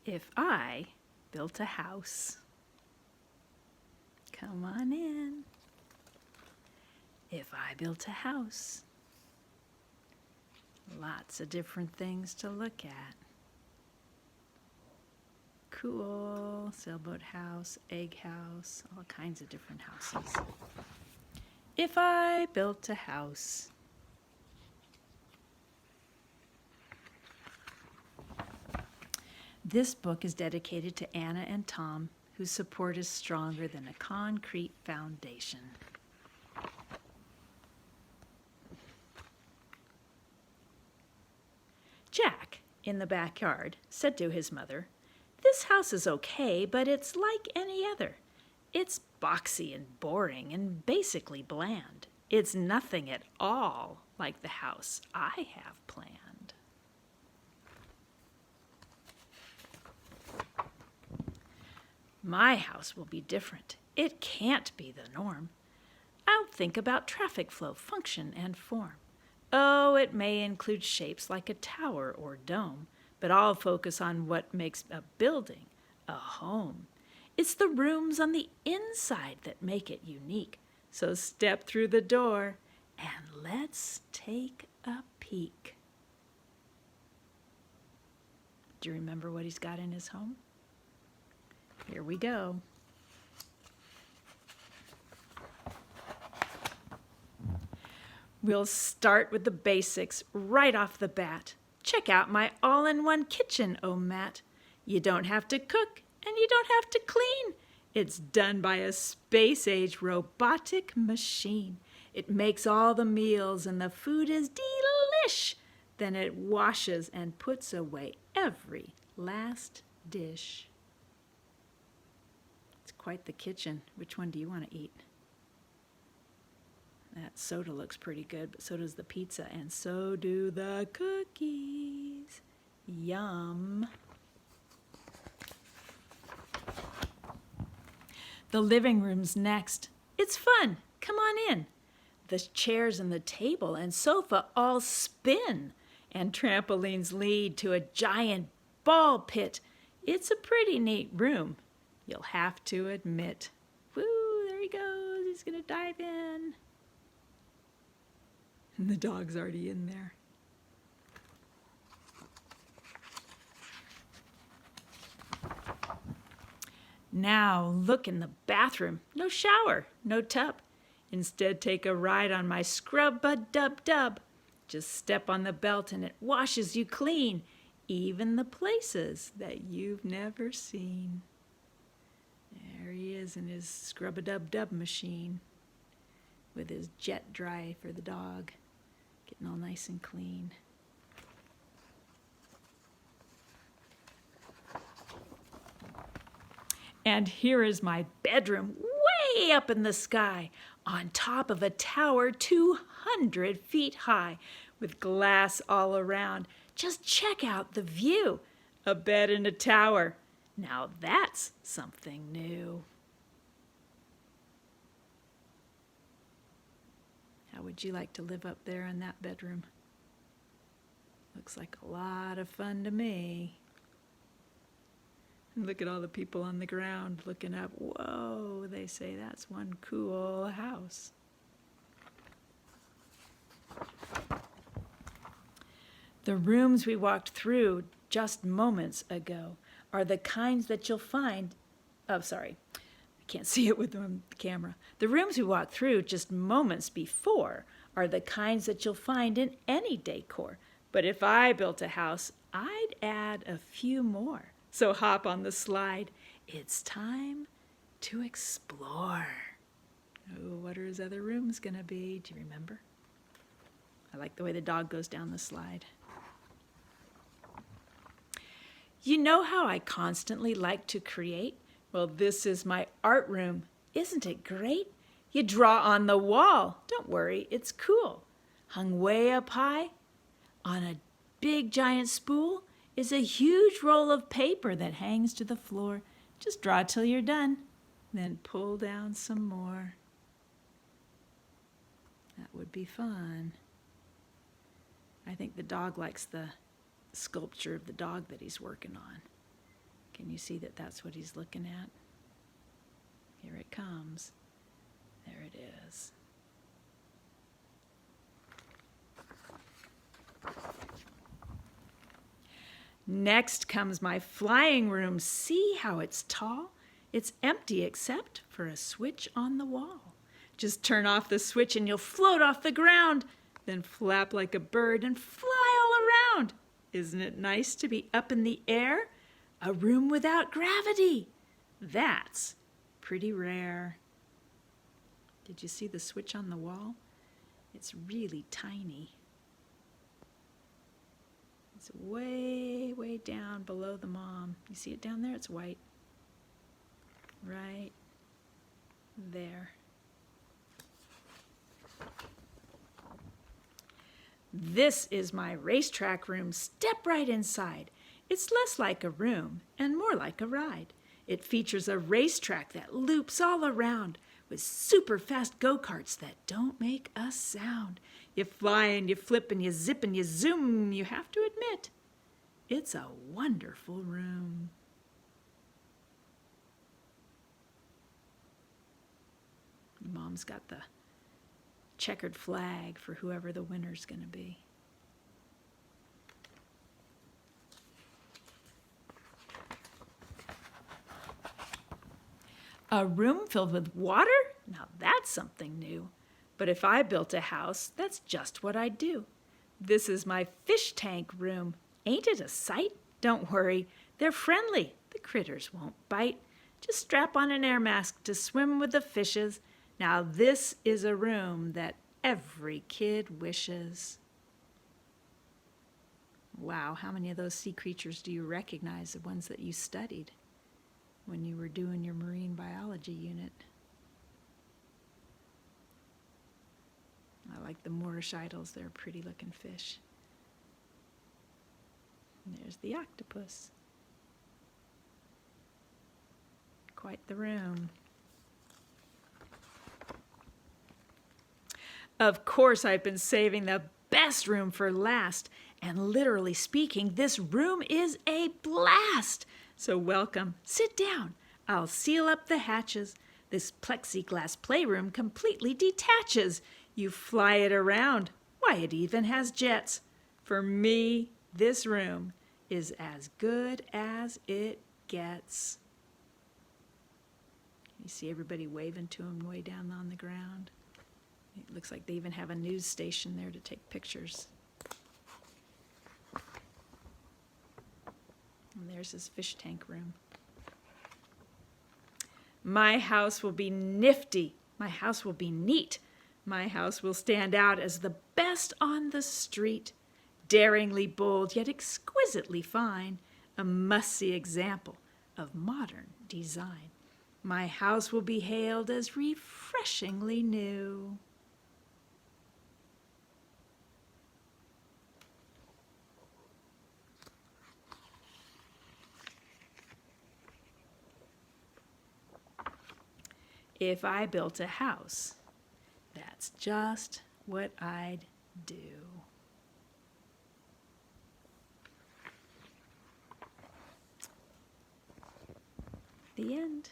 If I built a house. Come on in. If I built a house. Lots of different things to look at. Cool, sailboat house, egg house, all kinds of different houses. If I built a house. This book is dedicated to Anna and Tom, whose support is stronger than a concrete foundation. Jack, in the backyard, said to his mother, "This house is okay, but it's like any other. It's boxy and boring and basically bland. It's nothing at all like the house I have planned." My house will be different. It can't be the norm. I'll think about traffic flow, function, and form. Oh, it may include shapes like a tower or dome, but I'll focus on what makes a building a home. It's the rooms on the inside that make it unique. So step through the door and let's take a peek. Do you remember what he's got in his home? Here we go. We'll start with the basics right off the bat. Check out my all-in-one kitchen, oh Matt. You don't have to cook and you don't have to clean. It's done by a space-age robotic machine. It makes all the meals and the food is delish. Then it washes and puts away every last dish. It's quite the kitchen. Which one do you want to eat? That soda looks pretty good, but so does the pizza, and so do the cookies. Yum. The living room's next. It's fun. Come on in. The chairs and the table and sofa all spin, and trampolines lead to a giant ball pit. It's a pretty neat room, you'll have to admit. Woo, there he goes. He's gonna dive in. And the dog's already in there. Now look in the bathroom. No shower, no tub. Instead, take a ride on my Scrub-a-Dub-Dub. Just step on the belt and it washes you clean, even the places that you've never seen. There he is in his Scrub-a-Dub-Dub machine with his jet dry for the dog, getting all nice and clean. And here is my bedroom, way up in the sky, on top of a tower 200 feet high, with glass all around. Just check out the view. A bed in a tower. Now that's something new. How would you like to live up there in that bedroom? Looks like a lot of fun to me. And look at all the people on the ground looking up. Whoa, they say that's one cool house. The rooms we walked through just moments ago are the kinds that you'll find, I can't see it with the camera. The rooms we walked through just moments before are the kinds that you'll find in any decor. But if I built a house, I'd add a few more. So hop on the slide. It's time to explore. Oh, what are his other rooms gonna be? Do you remember? I like the way the dog goes down the slide. You know how I constantly like to create? Well, this is my art room. Isn't it great? You draw on the wall. Don't worry, it's cool. Hung way up high on a big giant spool is a huge roll of paper that hangs to the floor. Just draw till you're done, then pull down some more. That would be fun. I think the dog likes the sculpture of the dog that he's working on. Can you see that that's what he's looking at? Here it comes. There it is. Next comes my flying room. See how it's tall? It's empty except for a switch on the wall. Just turn off the switch and you'll float off the ground, then flap like a bird and fly all around. Isn't it nice to be up in the air? A room without gravity. That's pretty rare. Did you see the switch on the wall? It's really tiny. It's way, way down below the mom. You see it down there? It's white. Right there. This is my racetrack room. Step right inside. It's less like a room and more like a ride. It features a racetrack that loops all around with super fast go-karts that don't make a sound. You fly and you flip and you zip and you zoom. You have to admit, it's a wonderful room. Mom's got the checkered flag for whoever the winner's going to be. A room filled with water? Now that's something new. But if I built a house, that's just what I'd do. This is my fish tank room. Ain't it a sight? Don't worry, they're friendly. The critters won't bite. Just strap on an air mask to swim with the fishes. Now this is a room that every kid wishes. Wow, how many of those sea creatures do you recognize, the ones that you studied when you were doing your marine biology unit? I like the Moorish idols. They're pretty looking fish. And there's the octopus. Quite the room. Of course, I've been saving the best room for last. And literally speaking, this room is a blast. So welcome. Sit down. I'll seal up the hatches. This plexiglass playroom completely detaches. You fly it around. Why, it even has jets. For me, this room is as good as it gets. You see everybody waving to him way down on the ground? It looks like they even have a news station there to take pictures. And there's his fish tank room. My house will be nifty. My house will be neat. My house will stand out as the best on the street. Daringly bold, yet exquisitely fine. A must-see example of modern design. My house will be hailed as refreshingly new. If I built a house, that's just what I'd do. The end.